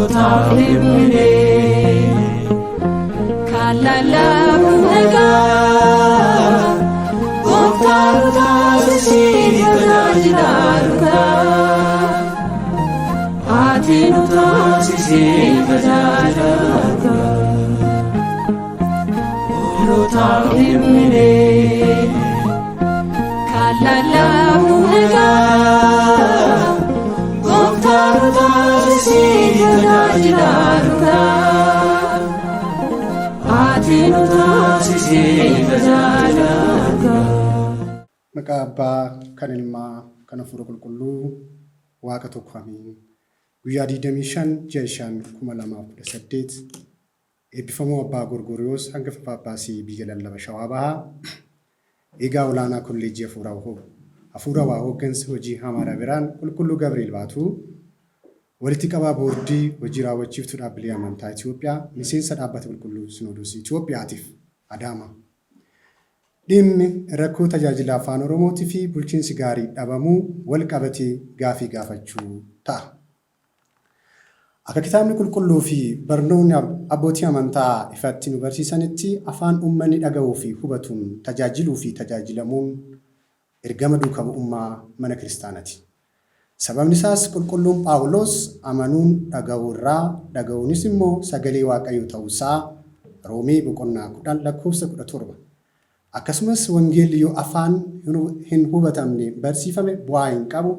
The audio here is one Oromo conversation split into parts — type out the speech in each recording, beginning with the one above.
Rotalimine Kalala Munaga Goptaruta Sisidaruka Atinuta Sisidaruka Rotalimine Kalala Munaga Goptaruta Sisidaruka Atinuta Sisidaruka Maqaa Abbaa kan Ilmaa kan Hafuura Qulqulluu Waaqa tokko amiin. Guyyaa 25/5/2018 eebbifamuu Abbaa Gorgoriyoos hangafa Paappaasii biyya lallaba Shawaa Bahaa eegaa olaanaa kolleejjii Hafuura waa hooggansa hojii Hamaara Biraan Qulqulluu Gabriel Baatuu walitti qabaa boordii hojii raawwachiiftuu dhaabbilee amantaa Itoophiyaa miseensa dhaabbata Qulqulluu Sinoodosii Itoophiyaatiif Adaama. Dhimmi rakkoo tajaajila afaan Oromootii fi bulchiinsi gaarii dhabamuu wal qabatee gaafii gaafachuu ta'a. Akka kitaabni qulqulluu fi barnoonni abbootii amantaa ifatti nu barsiisanitti afaan uummanni dhaga'uu fi hubatuun tajaajiluu fi tajaajilamuun ergama duukaa bu'ummaa mana kiristaanaati. Sababni isaas qulqulluun Phaawulos amanuun dhaga'uu irraa dhaga'uunis immoo sagalee Waaqayyoo ta'uusaa Roomee 10:17 akkasumas wangeelli yoo afaan hin hubatamne barsiifame bu'aa hin qabu.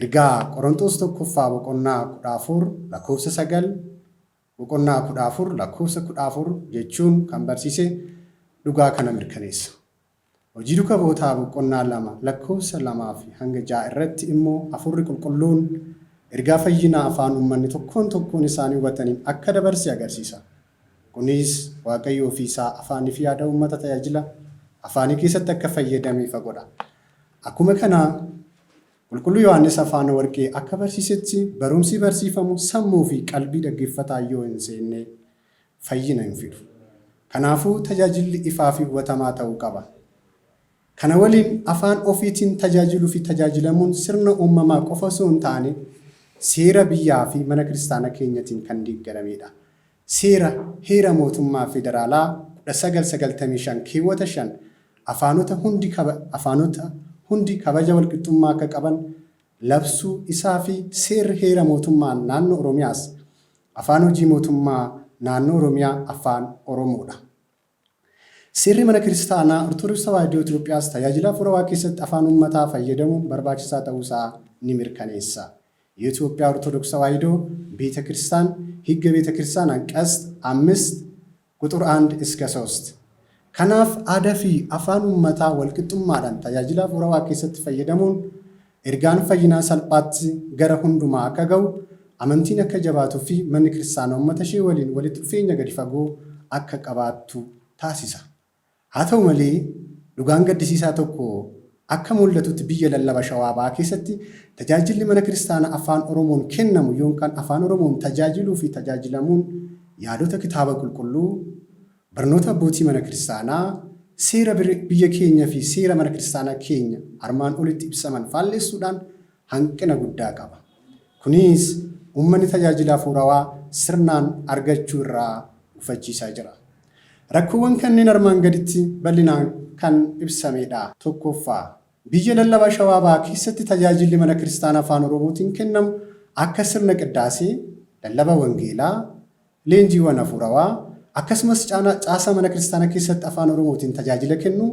Ergaa Qorontos 1:14 jechuun kan barsiise dhugaa kana mirkaneessa. Hojii duukaa bu'ootaa 2:2-6 irratti immoo Hafuurri Qulqulluun ergaa fayyinaa afaan uummanni tokkoon isaanii hubataniin akka dabarse agarsiisa. Kunis Waaqayyoo ofii isaa afaanii fi yaada uummata tajaajila afaanii keessatti akka fayyadameef godha. Akkuma kana Qulqulluu Yohaannis afaan warqee akka barsiisetti barumsi barsiifamu sammuu fi qalbii dhaggeeffataa yoo hin seenne fayyina hin fidu. Kanaafuu tajaajilli ifaa fi hubatamaa ta'uu qaba. Kana waliin afaan ofiitiin tajaajiluu fi tajaajilamuun sirna uumamaa qofa osoo hin taane seera biyyaa fi mana kiristaana keenyatiin kan deeggaramedha. Seera heera mootummaa federaalaa 1995 keewwata 5 afaanota hundi kabaja walqixxummaa akka qaban labsuu isaa fi seerri heera mootummaa naannoo Oromiyaas afaan hojii mootummaa naannoo Oromiyaa afaan Oromoodha. Seerri mana kiristaanaa Ortodoksii Tawaahidoo Itoophiyaas tajaajila hafuura waaqaa keessatti afaan uummataa fayyadamuun barbaachisaa ta'uusaa ni mirkaneessa. የኢትዮጵያ ኦርቶዶክስ ተዋሕዶ ቤተክርስቲያን ሕገ ቤተክርስቲያን አንቀጽ 5:1-3 ከናፍ አደፊ አፋን ኡመታ ወልቅጡማዳን ታያጅላ ፉራዋ ከሰት ፈየደሙን ኤርጋን ፈይና ሰልጳት ገረ ሁንዱማ አከገው አመንቲን ከጀባቱ ፊ መን ክርስቲያን ኡመተ ሸወሊን ወሊት ፌኛ ገዲፈጎ አከቀባቱ ታሲሳ አተው መሌ ዱጋን ገድሲሳ ተኮ akka mul'atutti biyya lallaba Shawaa Bahaa keessatti tajaajilli mana kiristaana afaan Oromoon kennamu yookaan afaan Oromoon tajaajiluu fi tajaajilamuun yaadota kitaaba qulqulluu barnoota abbootii mana kiristaanaa seera biyya keenya fi seera mana kiristaanaa keenya armaan olitti ibsaman faalleessuudhaan hanqina guddaa qaba. Kunis uummanni tajaajila hafuurawaa sirnaan argachuu irraa gufachiisaa jira. Rakkoowwan kanneen armaan gaditti bal'inaan kan ibsamedha. Tokkoffaa biyya lallaba Shawaa Bahaa keessatti tajaajilli mana kiristaanaa afaan Oromootiin kennamu akka sirna qiddaasee, lallaba wangeelaa, leenjiiwwan hafuurawaa akkasumas caasaa mana kiristaanaa keessatti afaan Oromootiin tajaajila kennu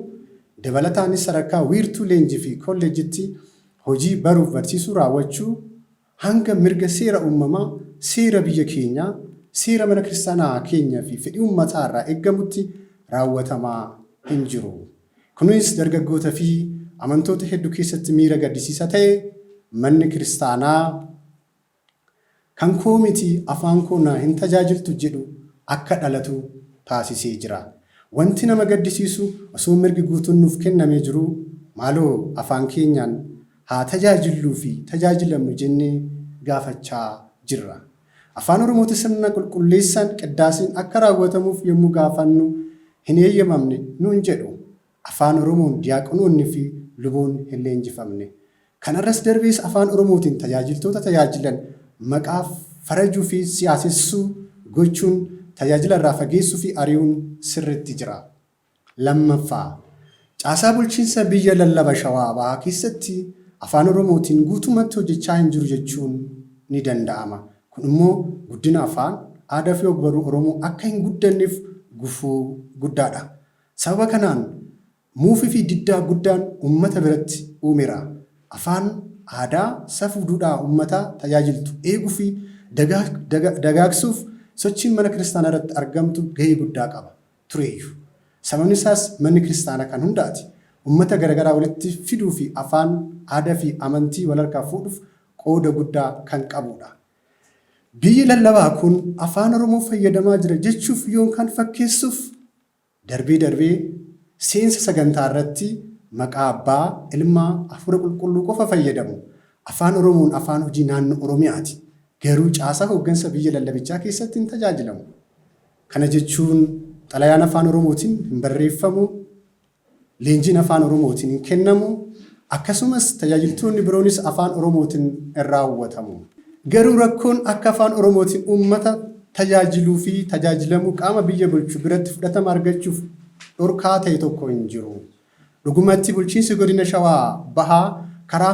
dabalataanis sadarkaa wiirtuu leenjii fi kolleejitti hojii baruuf barsiisuu raawwachuu hanga mirga seera uumamaa, seera biyya keenyaa, seera mana kiristaanaa keenyaa fi fedhii uummataa irraa eeggamutti raawwatamaa hin jiru. Kunis dargaggoota fi amantoota hedduu keessatti miira gaddisiisaa ta'e manni kiristaanaa kan koo miti afaan koo hin tajaajiltu jedhu akka dhalatu taasisee jira. Wanti nama gaddisiisu osoo mirgi guutuun nuuf kennamee jiru maaloo afaan keenyaan haa tajaajilluu fi tajaajilamnu jennee gaafachaa jirra. Afaan Oromooti sirna qulqulleessan qiddaasiin akka raawwatamuuf yommuu gaafannu hin eeyyamamne nuun jedhu. Afaan Oromoon diyaaqonoonni fi luboonni hin leenjifamne. Kanarras darbees afaan Oromootiin tajaajiltoota tajaajilan maqaaf farajuu fi siyaasessuu gochuun tajaajila irraa fageessuu fi ari'uun sirriitti jira. Lammaffaa caasaa bulchiinsa biyya lallaba shawaa bahaa keessatti afaan Oromootiin guutumatti hojjechaa hin jiru jechuun ni danda'ama. Kun immoo guddina afaan aadaa fi ogbarruu Oromoo akka hin guddanneef gufuu guddaadha. Sababa kanaan muufii fi diddaa guddaan uummata biratti uumeera. Afaan aadaa safuu duudhaa uummataa tajaajiltu eeguu fi dagaagsuuf sochiin mana kiristaanaa irratti argamtu gahee guddaa qaba tureeyyu. Sababni isaas manni kiristaanaa kan hundaati. Uummata garaagaraa walitti fiduu fi afaan aadaa fi amantii wal harkaa fuudhuuf qooda guddaa kan qabudha. Biyyi lallabaa kun afaan Oromoo fayyadamaa jira jechuuf yookaan fakkeessuuf darbee seensa sagantaa irratti maqaa abbaa ilmaa hafuura qulqulluu qofa fayyadamu. Afaan Oromoon afaan hojii naannoo Oromiyaati. Garuu caasaa hooggansa biyya lallabichaa keessatti hin tajaajilamu. Kana jechuun xalayaan afaan Oromootiin hin barreeffamu, leenjiin afaan Oromootiin hin kennamu, akkasumas tajaajiltoonni biroonis afaan Oromootiin hin raawwatamu. Garuu rakkoon akka afaan Oromootiin uummata tajaajiluu fi tajaajilamuu qaama biyya bulchu biratti fudhatama argachuuf dhorkaa ta'e tokko hin jiru. Dhugumatti bulchiinsi godina Shawaa Bahaa karaa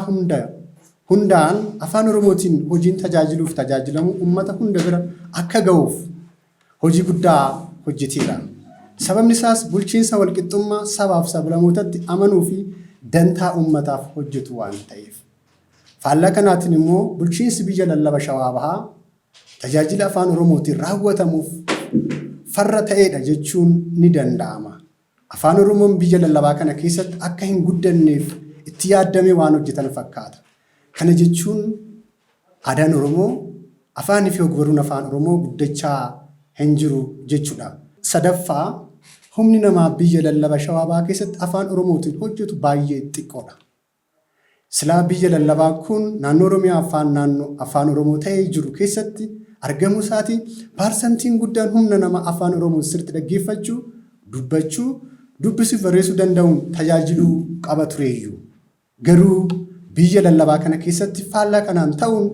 hundaan afaan Oromootiin hojiin tajaajiluuf tajaajilamu uummata hunda bira akka ga'uuf hojii guddaa hojjeteera. Sababni isaas bulchiinsa walqixxummaa sabaaf sablammootatti amanuu fi dantaa uummataaf hojjetu waan ta'eef. Faallaa kanaatiin immoo bulchiinsi biyya lallaba Shawaa Bahaa tajaajila afaan Oromootiin raawwatamuuf farra ta'eedha jechuun ni danda'ama. Afaan Oromoon biyya lallabaa kana keessatti akka hin guddanneef itti yaadamee waan hojjetan fakkaata. Kana jechuun aadaan Oromoo afaanii fi ogbarruun afaan Oromoo guddachaa hin jiru jechuudha. Sadaffaa humni namaa biyya lallaba Shawaa Bahaa keessatti afaan Oromootiin hojjetu baay'ee xiqqoodha. Silaa biyya lallabaa kun naannoo Oromiyaa afaan Oromoo ta'ee jiru keessatti argamuu isaatii parsantiin guddaan humna namaa afaan Oromoo sirriitti dhaggeeffachuu, dubbachuu, dubbisuu barreessuu danda'uun tajaajiluu qaba tureeyyuu. Garuu biyya lallabaa kana keessatti faallaa kanaan ta'uun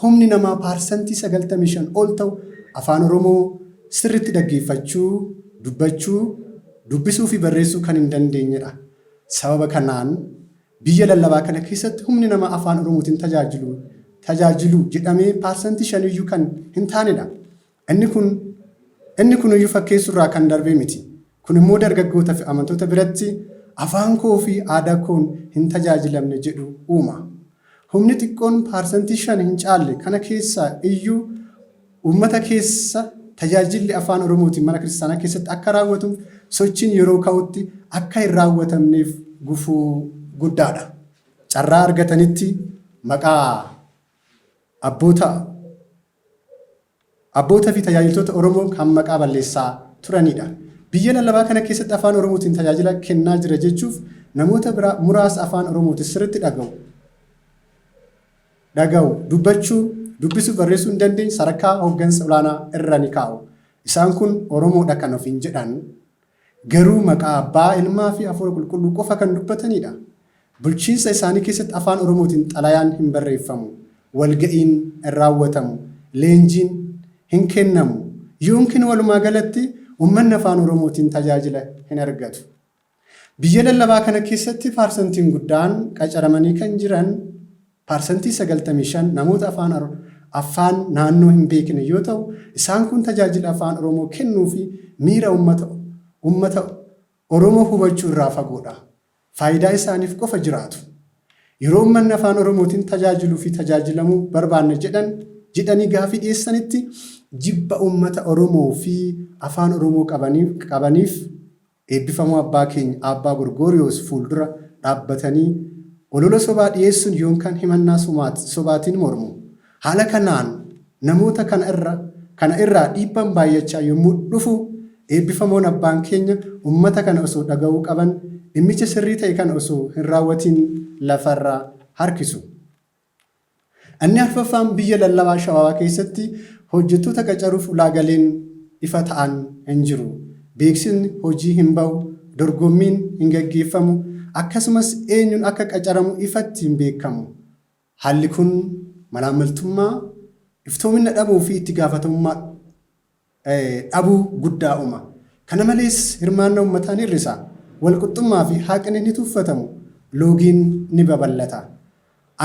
humni namaa parsantii 95 ol ta'u afaan Oromoo sirriitti dhaggeeffachuu, dubbachuu, dubbisuu fi barreessuu kan hin dandeenyedha. Sababa kanaan biyya lallabaa kana keessatti humni namaa afaan Oromootiin tajaajilu jedhamee parsantii 5 iyyuu kan hin taanedha. Inni kun iyyuu fakkeessurraa kan darbee miti. Kun immoo dargaggoota fi amantoota biratti afaan koo fi aadaa koon hin tajaajilamne jedhu uuma. Humni xiqqoon parsantii 5 hin caalle kana keessa iyyuu uummata keessa tajaajilli afaan Oromootiin mana kiristaanaa keessatti akka raawwatuuf sochiin yeroo ka'utti akka hin raawwatamneef gufuu guddaadha. Carraa argatanitti maqaa abbootaa fi tajaajiltoota Oromoo kan maqaa balleessaa turanidha. Biyya lallabaa kana keessatti afaan Oromootiin tajaajila kennaa jira jechuuf namoota biraa muraasa afaan Oromootiin sirriitti dhaga'u, dubbachuu, dubbisuu, barreessuu hin dandeenye sadarkaa hooggansa olaanaa irra ni kaa'u. Isaan kun Oromoodha kan ofiin jedhan garuu maqaa abbaa ilmaa fi hafuura qulqulluu qofa kan dubbatanidha. Bulchiinsa isaanii keessatti afaan Oromootiin xalayaan hin barreeffamu, walga'iin hin raawwatamu, leenjiin hin kennamu. Yookiin walumaa galatti uummanni afaan Oromootiin tajaajila hin argatu. Biyya lallabaa kana keessatti parsantiin guddaan qacaramanii kan jiran parsantii 95 namoota afaan naannoo hin beekne yoo ta'u, isaan kun tajaajila afaan Oromoo kennuu fi miira uummata Oromoo hubachuu irraa fagoodha. Faayidaa isaaniif qofa jiraatu. Yeroo uummanni afaan Oromootiin tajaajiluu fi tajaajilamuu barbaanne jedhanii gaafii dhiyeessanitti jibba uummata Oromoo fi afaan Oromoo qabaniif eebbifamoo abbaa keenya Abbaa Gorgoriyoos fuuldura dhaabbatanii olola sobaa dhiyeessuun yookaan himannaa sobaatiin mormu. Haala kanaan namoota kana irraa dhiibbaan baay'achaa yommuu dhufu eebbifamoon abbaan keenya uummata kana osoo dhaga'uu qaban dhimmicha sirrii ta'e kan osoo hin raawwatiin lafarraa harkisu. Inni arfaffaan biyya lallabaa Shawaa keessatti hojjettoota qacaruuf ulaagaleen ifa ta'an hin jiru. Beeksisni hojii hin ba'u, dorgommiin hin gaggeeffamu, akkasumas eenyuun akka qacaramu ifatti hin beekamu. Haalli kun malaammaltummaa iftoomina dhabuu fi itti gaafatamummaa dhabuu guddaa uuma. Kana malees hirmaannaa uummataa ni hir'isa. Walqixxummaa fi haqni ni tuffatamu. Loogiin ni babal'ata.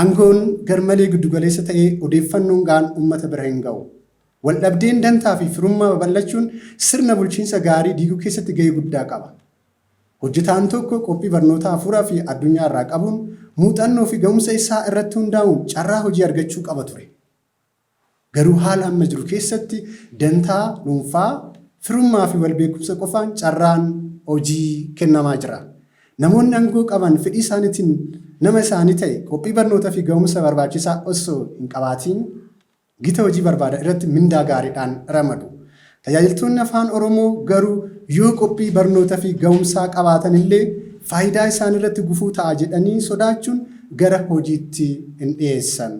Aangoon garmalee giddugaleessa ta'ee odeeffannoon gahaan uummata bira hin ga'u. Waldhabdeen dantaa fi firummaa babal'achuun sirna bulchiinsa gaarii diiguu keessatti gahee guddaa qaba. Hojjetaan tokko qophii barnootaa hafuuraa fi addunyaa irraa qabuun muuxannoo fi ga'umsa isaa irratti hundaa'uun carraa hojii argachuu qaba ture. Garuu haala amma jiru keessatti dantaa dhuunfaa, firummaa fi walbeekumsa qofaan carraan hojii kennamaa jira. Namoonni aangoo qaban fedhii isaaniitiin nama isaanii ta'e qophii barnootaa fi ga'umsa barbaachisaa osoo hin qabaatiin gita hojii barbaadan irratti mindaa gaariidhaan ramadu. Tajaajiltoonni afaan Oromoo garuu yoo qophii barnootaa fi ga'umsaa qabaatan illee faayidaa isaan irratti gufuu ta'a jedhanii sodaachuun gara hojiitti hin dhiyeessan.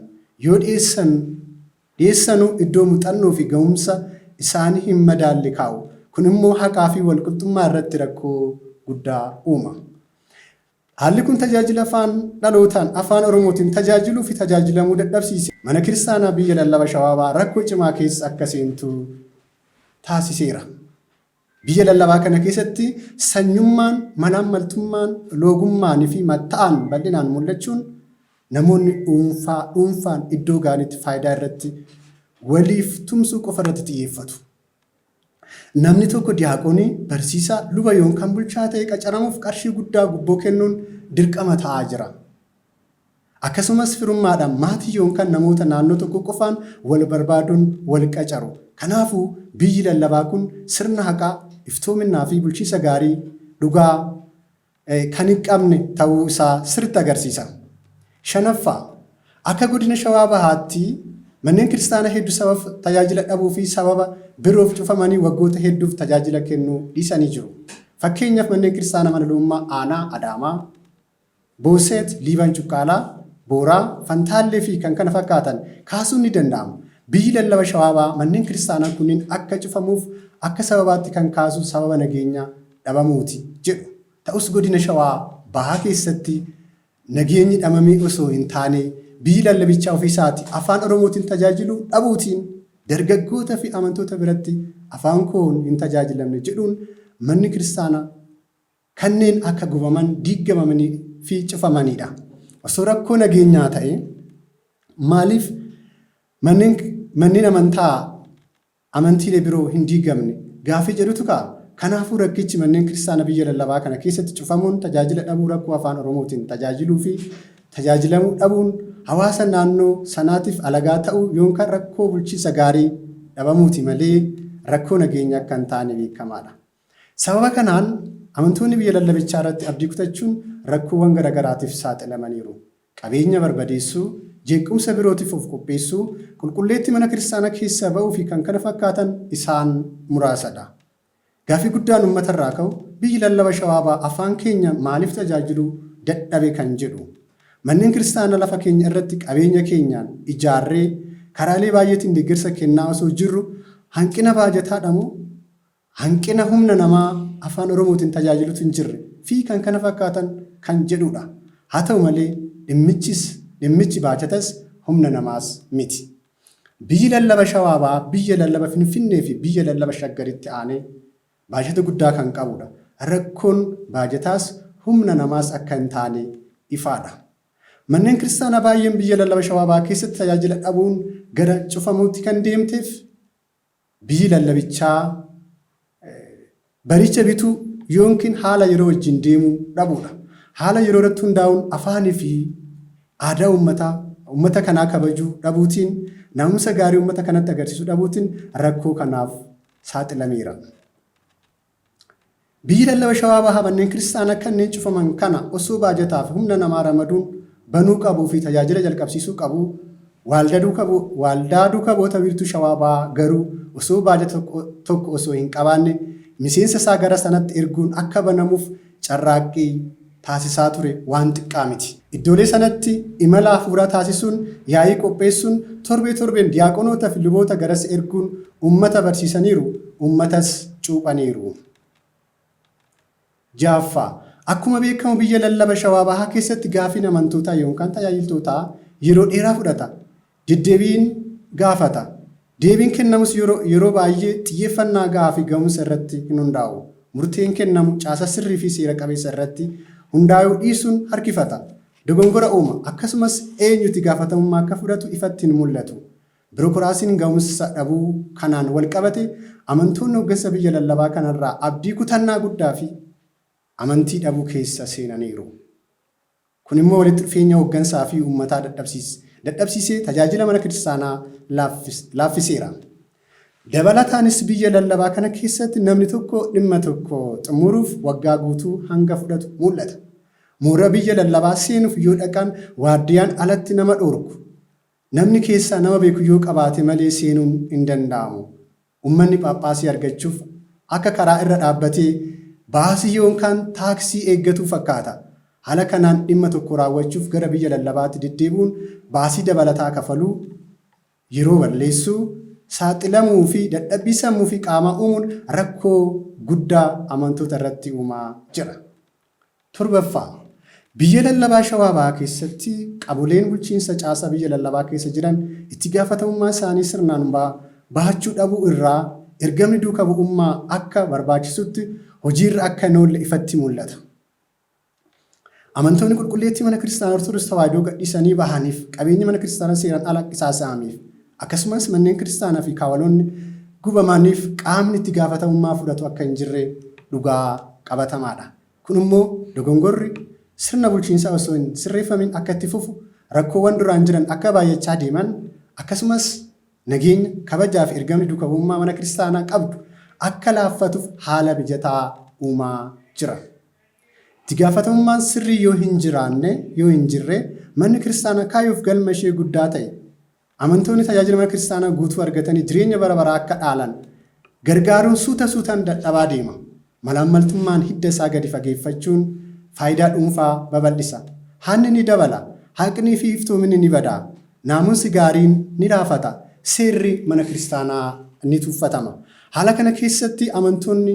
Yoo dhiyeessanuu iddoo muuxannoo fi ga'umsa isaanii hin madaalle kaa'u. Kun immoo haqaa fi walqixxummaa irratti rakkoo guddaa uuma. Haalli kun tajaajila dhalootaan afaan Oromootiin tajaajiluu fi tajaajilamuu dadhabsiise. Mana kiristaanaa biyya lallaba Shawaabaa rakkoo cimaa keessa akka seentu taasiseera. Biyya lallabaa kana keessatti sanyummaan, malaammaltummaan, loogummaan fi matta'aan bal'inaan mul'achuun namoonni dhuunfaan iddoo gaariitti faayidaa irratti waliif tumsuu qofa irratti xiyyeeffatu. Namni tokko diyaaqoonii, barsiisaa, luba yookaan bulchaa ta'e qacaramuuf qarshii guddaa gubboo kennuun dirqama ta'aa jira. Akkasumas firummaadhaan maatii yookaan namoota naannoo tokko qofaan wal barbaaduun wal qacaru. Kanaafuu biyyi lallabaa kun sirna haqaa, iftoominaa fi bulchiinsa gaarii dhugaa kan hin qabne ta'uu isaa sirriitti agarsiisa. Shanaffaa, akka godina Shawaa Bahaatti manneen kiristaanaa hedduu sababa tajaajila dhabuu fi sababa biroof cufamanii waggoota hedduuf tajaajila kennuu dhiisanii jiru. Fakkeenyaaf manneen kiristaanaa mana lummaa Aanaa, Adaamaa, Booseet, Liiban Cuqqaalaa, Booraa, Fantaallee fi kan kana fakkaatan kaasuun ni danda'ama. Biyyi lallaba Shawaabaa manneen kiristaanaa kunniin akka cufamuuf akka sababaatti kan kaasu sababa nageenya dhabamuuti jedhu. Ta'us godina Shawaa Bahaa keessatti nageenyi dhabamee osoo hin taane biyyi lallabichaa ofiisaati afaan Oromootiin tajaajiluu dhabuutiin dargaggoota fi amantoota biratti afaan koon hin tajaajilamne jedhuun manni kiristaanaa kanneen akka gubaman, diigamanii fi cufamanidha. Osoo rakkoo nageenyaa ta'e maaliif manneen amantaa amantiilee biroo hin diigamne gaaffii jedhutu ka'a. Kanaafuu rakkichi manneen kiristaanaa biyya lallabaa kana keessatti cufamuun tajaajila dhabuu rakkoo afaan Oromootiin tajaajiluu fi tajaajilamuu dhabuun hawaasa naannoo sanaatiif alagaa ta'uu yookaan rakkoo bulchiinsa gaarii dhabamuuti malee rakkoo nageenyaa akka hin taane beekamaadha. Sababa kanaan amantoonni biyya lallabichaa irratti abdii kutachuun rakkoowwan garaagaraatiif saaxilamaniiru. Qabeenya barbadeessuu, jeequmsa birootiif of qopheessuu, qulqulleetti mana kiristaanaa keessaa ba'uu fi kan kana fakkaatan isaan muraasadha. Gaaffii guddaan uummata irraa ka'u biyyi lallaba Shawaabaa afaan keenya maaliif tajaajiluu dadhabe kan jedhu. Manneen kiristaanaa lafa keenya irratti qabeenya keenyaan ijaarree karaalee baay'eetiin deeggarsa kennaa osoo jirru hanqina baajataa moo hanqina humna namaa afaan Oromootiin tajaajilutu hin jirre fi kan kana fakkaatan kan jedhudha. Haa ta'u malee dhimmichi baajatas humna namaas miti. Biyyi lallaba Shawaabaa biyya lallaba Finfinnee fi biyya lallaba Shaggaritti aanee baajata guddaa kan qabudha. Rakkoon baajataas humna namaas akka hin taane ifaadha. Manneen kiristaanaa baay'een biyya lallaba Shawaabaa keessatti tajaajila dhabuun gara cufamuutti kan deemteef biyyi lallabichaa baricha bituu yookiin haala yeroo wajjin deemuu dhabuudha. Haala yeroo irratti hundaa'uun afaanii fi aadaa uummata kanaa kabajuu dhabuutiin naamusa gaarii uummata kanatti agarsiisuu dhabuutiin rakkoo kanaaf saaxilameera. Biyyi lallaba Shawaabaa manneen kiristaanaa kanneen cufaman kana osoo baajataaf humna namaa ramaduun banuu qabuu fi tajaajila jalqabsiisuu qabu. Waaldaa duukaa bu'oota wiirtuu Shawaabaa garuu osoo baajata tokko osoo hin qabaanne miseensa isaa gara sanatti erguun akka banamuuf carraaqqii taasisaa ture waan xiqqaa miti. Iddoolee sanatti imala hafuuraa taasisuun, yaa'ii qopheessuun, torbeen diyaaqonoota fi luboota garas erguun uummata barsiisaniiru, uummatas cuuphaniiru. Jaaffaa akkuma beekamu biyya lallaba Shawaabaa keessatti gaaffiin amantootaa yookaan tajaajiltootaa yeroo dheeraa fudhata. Deddeebiin gaafata. Deebiin kennamus yeroo baay'ee xiyyeeffannaa gahaa fi ga'umsa irratti hin hundaa'u. Murteen kennamu caasa sirrii fi seera qabeessa irratti hundaa'uu dhiisuun harkifata. Dogongora uuma. Akkasumas eenyuti gaafatamummaa akka fudhatu ifatti hin mul'atu. Birookiraasiin ga'umsa dhabuu kanaan wal qabate amantoonni hoggansa biyya lallabaa kanarraa abdii kutannaa guddaa fi amantii dhabuu keessa seenaniiru. Kun immoo walitti dhufeenya hoggansaa fi uummataa dadhabsiisee tajaajila mana kiristaanaa laaffiseera. Dabalataanis biyya lallabaa kana keessatti namni tokko dhimma tokko xumuruuf waggaa guutuu hanga fudhatu mul'ata. Mooraa biyya lallabaa seenuuf yoo dhaqan waardiyyaan alatti nama dhorku. Namni keessaa nama beeku yoo qabaate malee seenuun hin danda'amu. Uummanni Phaaphaasii argachuuf akka karaa irra dhaabbatee baasii yookaan taaksii eeggatu fakkaata. Haala kanaan dhimma tokko raawwachuuf gara biyya lallabaatti deddeebi'uun baasii dabalataa kafaluu, yeroo balleessuu, saaxilamuu fi dadhabbii sammuu fi qaamaa uumuun rakkoo guddaa amantoota irratti uumaa jira. Torbaffaa, biyya lallabaa Shawaa Bahaa keessatti qaboleen bulchiinsa caasaa biyya lallabaa keessa jiran itti gaafatamummaa isaanii sirnaan bahachuu dhabuu irraa ergamni duukaa bu'ummaa akka barbaachisutti hojiirra akka hin oolle ifatti mul'ata. Amantoonni qulqulleettii mana kiristaanaa Ortodoksii Tawaahidoo gadhiisanii bahaniif qabeenyi mana kiristaanaa seeraan ala qisaasa'amiif akkasumas manneen kiristaanaa fi kaawwaloonni gubamaniif qaamni itti gaafatamummaa fudhatu akka hin jirre dhugaa qabatamaadha. Kun immoo dogongorri sirna bulchiinsaa osoo hin sirreeffamin akka itti fufu rakkoowwan duraan jiran akka baay'achaa deeman akkasumas nageenya kabajaa fi ergamni duukaa bu'ummaa mana kiristaanaa qabdu akka laaffatuuf haala mijataa uumaa jira. Itti gaafatamummaan sirrii yoo hin jirre manni kiristaanaa kaayuuf galma ishee guddaa ta'e amantoonni tajaajila mana kiristaanaa guutuu argatanii jireenya bara baraa akka dhaalan gargaaruun suutaan dadhabaa deema. Malaammaltummaan hidda isaa gadi fageeffachuun faayidaa dhuunfaa babal'isa. Hanni ni dabala. Haqnii fi iftoominni ni bada. Naamusi gaariin ni raafata. Seerri mana kiristaanaa ni tuffatama. Haala kana keessatti amantoonni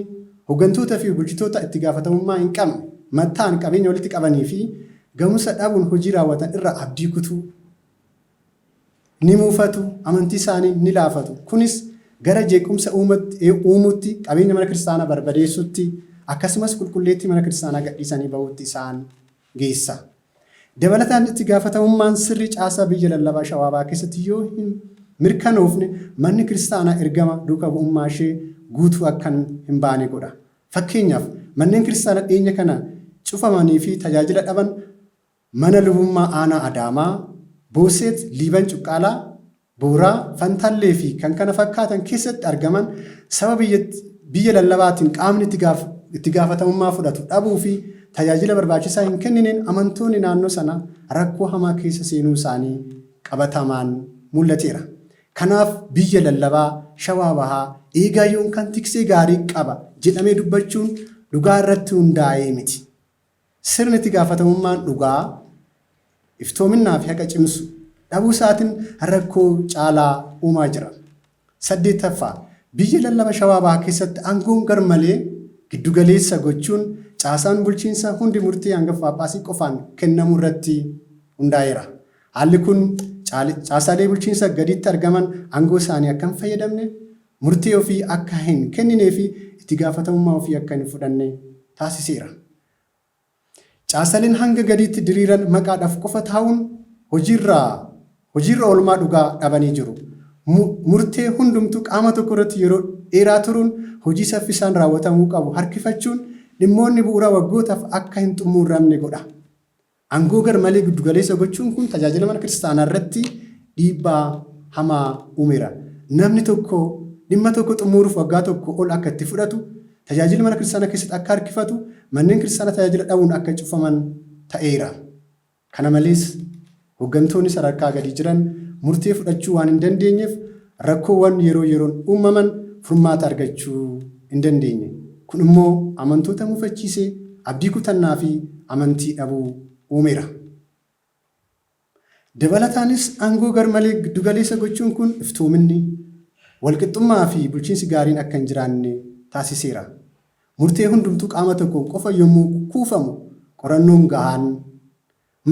hoggantootaa fi bulchitoota itti gaafatamummaa hin qabne mattaan qabeenya walitti qabanii fi ga'umsa dhabuun hojii raawwatan irra abdii kutuu ni muufatu, amantii isaanii ni laafatu. Kunis gara jeequmsa uumuutti qabeenya mana kiristaanaa barbadeessutti akkasumas qulqulleettii mana kiristaanaa gadhiisanii bahuutti isaan geessa. Dabalataan itti gaafatamummaan sirrii caasaa biyya lallabaa Shawaa Bahaa keessatti yoo hin mirkanoofne manni kiristaanaa ergama duukaa bu'ummaa ishee guutuu akka hin baane godha. Fakkeenyaaf manneen kiristaanaa dhiyeenya kana cufamanii fi tajaajila dhaban mana lubummaa aanaa Adaamaa, Booseet, Liiban Cuqqaalaa, Booraa, Fantaallee fi kan kana fakkaatan keessatti argaman saba biyya lallabaatiin qaamni itti gaafatamummaa fudhatu dhabuu fi tajaajila barbaachisaa hin kennineen amantoonni naannoo sana rakkoo hamaa keessa seenuu isaanii qabatamaan mul'ateera. Kanaaf biyya lallabaa Shawaa Bahaa eegaa yookaan tiksee gaarii qaba jedhamee dubbachuun dhugaa irratti hundaa'ee miti. Sirni itti gaafatamummaan dhugaa iftoominaa fi haqa cimsu dhabuu isaatiin rakkoo caalaa uumaa jira. 8ffaa biyya lallaba Shawaa Bahaa keessatti aangoon garmalee giddugaleessa gochuun caasaan bulchiinsa hundi murtii hanga Phaaphaasii qofaan kennamu irratti hundaa'eera. Haalli kun caasaalee bulchiinsa gaditti argaman aangoo isaanii akka hin fayyadamne, murtii ofii akka hin kenninee fi itti gaafatamummaa ofii akka hin fudhanne taasiseera. Caasaaleen hanga gadiitti diriiran maqaadhaaf qofa taa'uun hojiirra oolmaa dhugaa dhabanii jiru. Murtee hundumtuu qaama tokko irratti yeroo dheeraa turuun hojii saffisaan raawwatamuu qabu harkifachuun dhimmoonni bu'uuraa waggootaaf akka hin xumuramne godha. Aangoo garmalee giddugaleessa gochuun kun tajaajila mana kiristaanaa irratti dhiibbaa hamaa uumeera. Namni tokko dhimma tokko xumuruuf waggaa tokko ol akka itti fudhatu, tajaajila mana kiristaanaa keessatti akka harkifatu, manneen kiristaanaa tajaajila dhabuun akka cufaman ta'eera. Kana malees hoggantoonni sadarkaa gadi jiran murtee fudhachuu waan hin dandeenyeef rakkoowwan yeroo yeroon uumaman furmaata argachuu hin dandeenye. Kun immoo amantoota mufachiisee abdii kutannaa fi amantii dhabuu uumeera. Dabalataanis aangoo garmalee giddugaleessa gochuun kun iftoominni, walqixxummaa fi bulchiinsi gaariin akka hin jiraanne taasiseera. Murtee hundumtuu qaama tokkoon qofa yommuu kuufamu qorannoon gahaan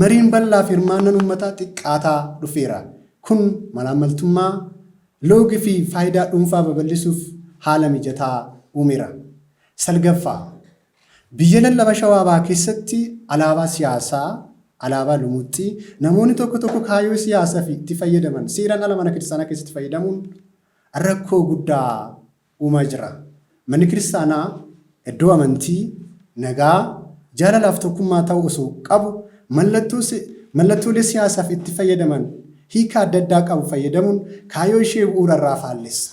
mariin bal'aa fi hirmaannaan uummataa xiqqaataa dhufeera. Kun malaammaltummaa, loogii fi faayidaa dhuunfaa babal'isuuf haala mijataa uumeera. Salgaffaa biyya lallaba shawaabaa keessatti alaabaa siyaasaa, alaabaa lumuutti namoonni tokko tokko kaayyoo siyaasaa fi itti fayyadaman seeraan ala mana kiristaanaa keessatti fayyadamuun rakkoo guddaa uumaa jira. Manni kiristaanaa iddoo amantii, nagaa, jaalalaaf tokkummaa ta'uu osoo qabu mallattoolee siyaasaaf itti fayyadaman hiika adda addaa qabu fayyadamuun kaayyoo ishee bu'uurarraa faallessa.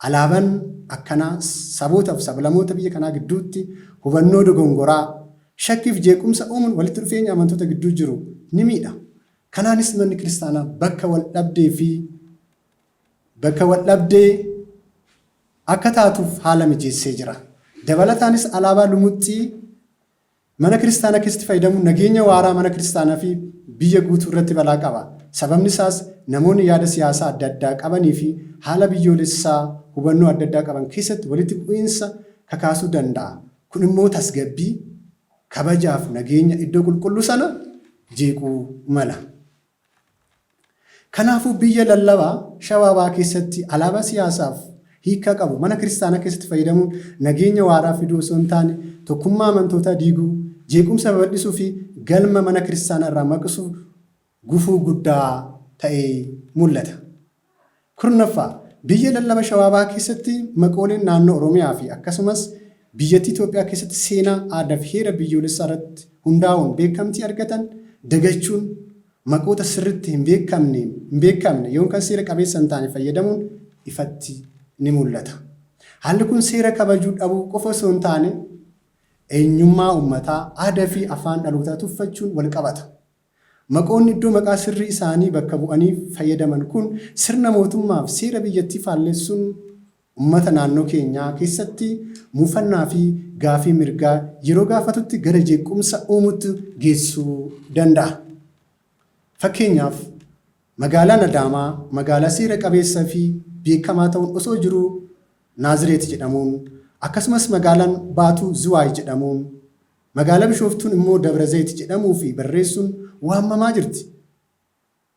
Alaabaan akkanaa sabootaaf sablamoota biyya kanaa gidduutti hubannoo dogongoraa, shakkiif jeequmsa uumuun walitti dhufeenya amantoota gidduu jiru ni miidha. Kanaanis manni kiristaanaa bakka wal dhabdee akka taatuuf haala mijeessee jira. Dabalataanis alaabaa lumuutti mana kiristaanaa keessatti fayyadamuun nageenya waaraa mana kiristaanaa fi biyya guutuu irratti balaa qaba. Sababni isaas namoonni yaada siyaasaa adda addaa qabanii fi haala biyyoolessaa hubannoo adda addaa qaban keessatti walitti bu'iinsa kakaasuu danda'a. Kun immoo tasgabbii, kabajaaf nageenya iddoo qulqulluu sana jeequu mala. Kanaafuu biyya lallabaa shawaabaa keessatti alaabaa siyaasaaf hiika qabu mana kiristaanaa keessatti fayyadamuun nageenya waaraa fiduu osoo hin taane tokkummaa amantootaa diiguu, jeequmsa babal'isuu fi galma mana kiristaanaa irraa maqsuu gufuu guddaa ta'ee mul'ata. Kurnaffaa biyya lallaba shawaabaa keessatti maqooleen naannoo Oromiyaa fi akkasumas biyyattii Itoophiyaa keessatti seenaa, aadaa fi heera biyyoolessaa irratti hundaa'uun beekamtii argatan dagachuun maqoota sirriitti hin beekamne yookaan seera qabeessa hin taane fayyadamuun ifatti ni mul'ata. Haalli kun seera kabajuu dhabuu qofa osoo hin taane eenyummaa uummataa, aadaa fi afaan dhalootaa tuffachuun wal qabata. Maqoonni iddoo maqaa sirrii isaanii bakka bu'anii fayyadaman kun sirna mootummaaf seera biyyattii faallessuun uummata naannoo keenyaa keessatti muufannaa fi gaafii mirgaa yeroo gaafatutti gara jeequmsa uumutti geessuu danda'a. Fakkeenyaaf magaalaan Adaamaa magaalaa seera qabeessaa fi beekamaa ta'uun osoo jiruu Naazireet jedhamuun, akkasumas magaalaan Baatuu Ziwaay jedhamuun, magaalaa Bishooftuun immoo Dabra Zayit jedhamuu fi barreessuun waamamaa jirti.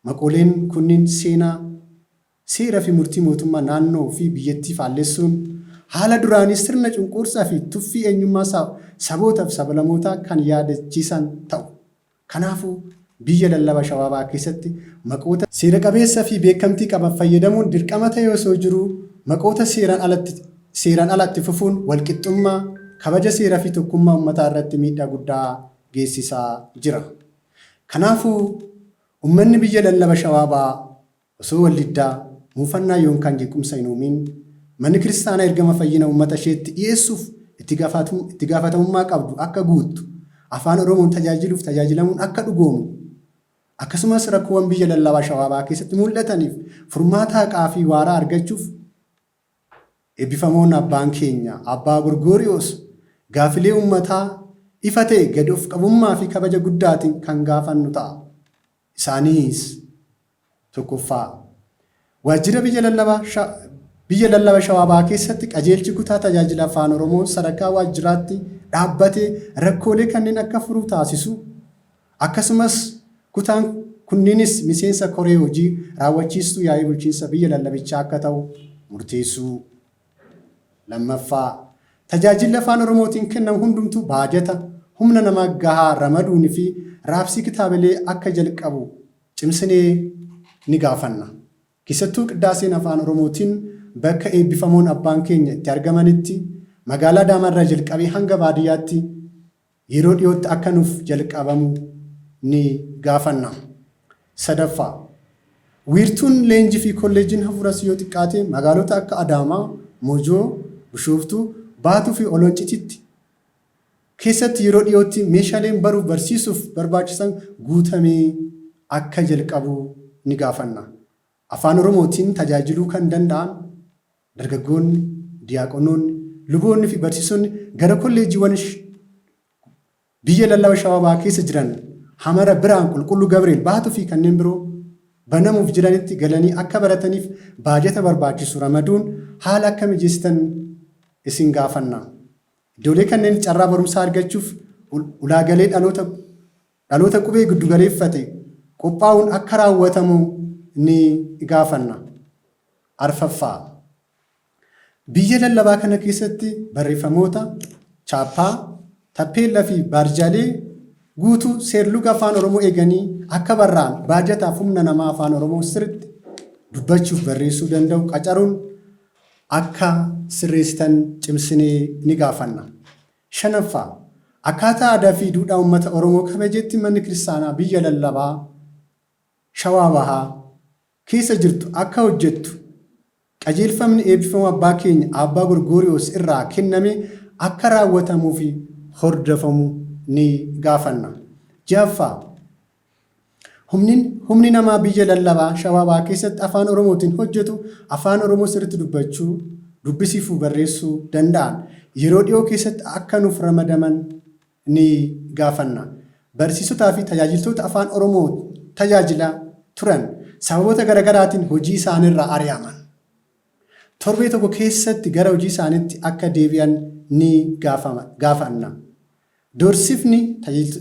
Maqooleen kunniin seera fi murtii mootummaa naannoo fi biyyattii faallessuun haala duraanii sirna cunqursaa fi tuffii eenyummaa sabootaaf sablamootaa kan yaadachiisan ta'u. Kanaafuu biyya lallaba shawaabaa keessatti maqoota seera qabeessaa fi beekamtii qaban fayyadamuun dirqama ta'e osoo jiruu maqoota seeraan alatti fufuun walqixxummaa, kabaja seeraa fi tokkummaa uummataa irratti miidhaa guddaa geessisaa jira. Kanaafuu uummanni biyya lallaba shawaabaa osoo waldiddaa muufannaa yookaan jeequmsa hin uumiin manni kiristaanaa ergama fayyina uummata isheetti dhiyeessuuf itti gaafatamummaa qabdu akka guuttu, afaan Oromoon tajaajiluuf tajaajilamuun akka dhugoomu, akkasumas rakkoowwan biyya lallabaa shawaabaa keessatti mul'ataniif furmaata haqaa fi waaraa argachuuf eebbifamoon abbaan keenya Abbaa Gorgoriyoos gaafilee uummataa ifa ta'e gad of qabummaa fi kabaja guddaatiin kan gaafannu ta'a. Isaanis tokkoffaa waajjira biyya lallaba shawaabaa keessatti qajeelchi kutaa tajaajila afaan Oromoo sadarkaa waajjiraatti dhaabbatee rakkoolee kanneen akka furuu taasisu, akkasumas kutaan kunniinis miseensa koree hojii raawwachiistuu yaa'ii bulchiinsa biyya lallabichaa akka ta'u murteessuu. Lammaffaa tajaajilli afaan Oromootiin kennamu hundumtuu baajata humna namaa gahaa ramaduun fi raabsii kitaabilee akka jalqabu cimsinee ni gaafanna. Keessattuu qiddaaseen afaan Oromootiin bakka eebbifamoon abbaan keenya itti argamanitti magaalaa Adaamaa jalqabee hanga baadiyyaatti yeroo dhiyootti akka nuuf jalqabamu ni gaafanna. Sadaffaa wiirtuun leenjii fi kolleejiin hafuuras yoo xiqqaate magaalota akka Adaamaa, Mojoo, Bishooftuu, Baatuu fi Oloncitiitti keessatti yeroo dhiyootti meeshaaleen baruuf barsiisuuf barbaachisan guutamee akka jalqabu ni gaafanna. Afaan Oromootiin tajaajiluu kan danda'an dargaggoonni, diyaaqonoonni, luboonni fi barsiisonni gara kolleejiiwwan biyya lallaba shawaabaa keessa jiran Hamara, Biraan, Qulqulluu Gabriel, Baatuu fi kanneen biroo banamuuf jiranitti galanii akka barataniif baajata barbaachisu ramaduun haala akka mijeessitan isin gaafanna. Iddoolee kanneen carraa barumsaa argachuuf ulaagalee dhaloota qubee giddugaleeffate qophaa'uun akka raawwatamu ni gaafanna. arfaffaa. Biyya lallabaa kana keessatti barreeffamoota, chaappaa, tappeellaa fi baarjaalee guutuu seerluga afaan Oromoo eeganii akka barraan baajataaf humna namaa afaan Oromoo sirriitti dubbachuuf barreessuu danda'u qacaruun akka sirreessitan cimsinee ni gaafanna. Shanaffaa, akkaataa aadaa fi duudhaa uummata Oromoo kabajeetti manni kiristaanaa biyya lallabaa Shawaa Bahaa keessa jirtu akka hojjettu qajeelfamni eebbifamu abbaa keenya abbaa Gorgoriyoos irraa kenname akka raawwatamuu fi hordofamu ni gaafanna. Jahaffaa, humni namaa biyya lallabaa Shawaa Bahaa keessatti afaan Oromootiin hojjetu afaan Oromoo sirriitti dubbachuu, dubbisiifuu barreessuu danda'an yeroo dhiyoo keessatti akka nuuf ramadaman ni gaafanna. Barsiisotaa fi tajaajiltoota afaan Oromoo tajaajilaa turan sababoota garaagaraatiin hojii isaaniirraa ari'aman torbee tokko keessatti gara hojii isaaniitti akka deebi'an ni gaafanna. Doorsifni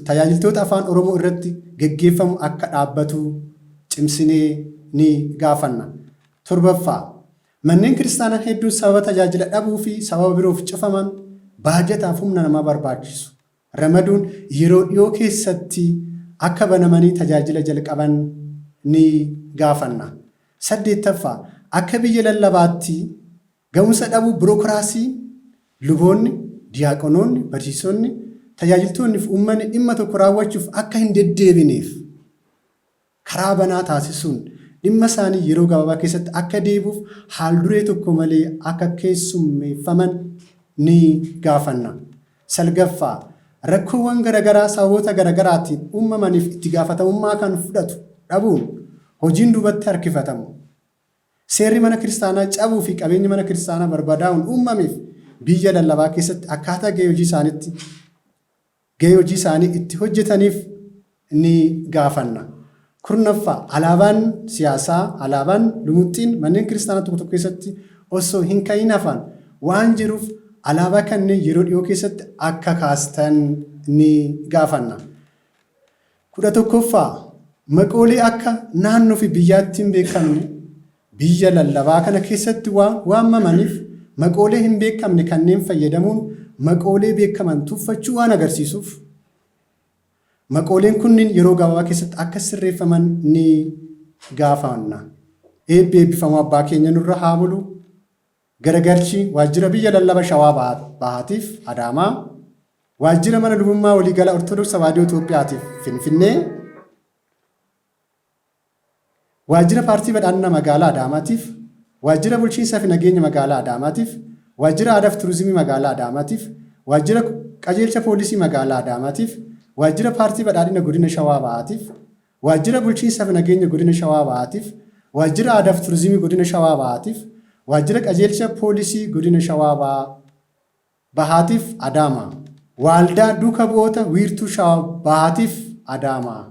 tajaajiltoota afaan Oromoo irratti geggeeffamu akka dhaabbatu cimsinee ni gaafanna. Torbaffaa, manneen kiristaanaa hedduun sababa tajaajila dhabuu fi sababa biroof cufaman baajataaf humna namaa barbaachisu ramaduun yeroo dhiyoo keessatti akka banamanii tajaajila jalqaban ni gaafanna. Saddeettaffaa, akka biyya lallabaatti ga'umsa dhabuu birookiraasii luboonni, diyaaqonoonni, barsiisonni, tajaajiltoonni fi uummanni dhimma tokko raawwachuuf akka hin deddeebineef karaa banaa taasisuun dhimma isaanii yeroo gabaabaa keessatti akka deebi'uuf haal duree tokko malee akka keessummeeffaman ni gaafanna. Salgaffaa, rakkoowwan garaagaraa sababoota garaagaraatiin uumamaniif itti gaafatamummaa kan fudhatu dhabuun hojiin duubatti harkifatamu. Seerri mana kiristaanaa cabuu fi qabeenyi mana kiristaanaa barbadaa'uun uumameef biyya lallabaa keessatti akkaataa gahee hojii isaanii itti hojjetaniif ni gaafanna. Kurnaffaa, alaabaan siyaasaa, alaabaan lumuxxiin manneen kiristaanaa tokko tokko keessatti osoo hin ka'iin hafan waan jiruuf alaabaa kanneen yeroo dhiyoo keessatti akka kaastan ni gaafanna. 11ffaa, maqoolee akka naannoo fi biyyaatti hin beekamne biyya lallabaa kana keessatti waamamaniif maqoolee hin beekamne kanneen fayyadamuun maqoolee beekaman tuffachuu waan agarsiisuuf maqooleen kunniin yeroo gabaabaa keessatti akka sirreeffaman ni gaafanna. Eebbifamu abbaa keenya nurra haa bulu. Garagalchi waajjira biyya lallaba Shawaa Bahaatiif Adaamaa, waajjira mana lubummaa waliigala Ortodoksii Tawaahidoo Itoophiyaatiif Finfinnee, waajjira paartii badhaadhina magaalaa Adaamaatiif, waajjira bulchiinsaa fi nageenya magaalaa Adaamaatiif, waajjira aadaa fi turizimii magaalaa Adaamaatiif, waajjira qajeelcha poolisii magaalaa Adaamaatiif, waajjira paartii badhaadhina godina Shawaa Bahaatiif, waajjira bulchiinsaa fi nageenya godina Shawaa Bahaatiif, waajjira aadaa fi turizimii godina Shawaa Bahaatiif, waajjira qajeelcha poolisii godina Shawaa Bahaatiif Adaamaa, waaldaa duuka bu'oota wiirtuu Shawaa Bahaatiif Adaamaa.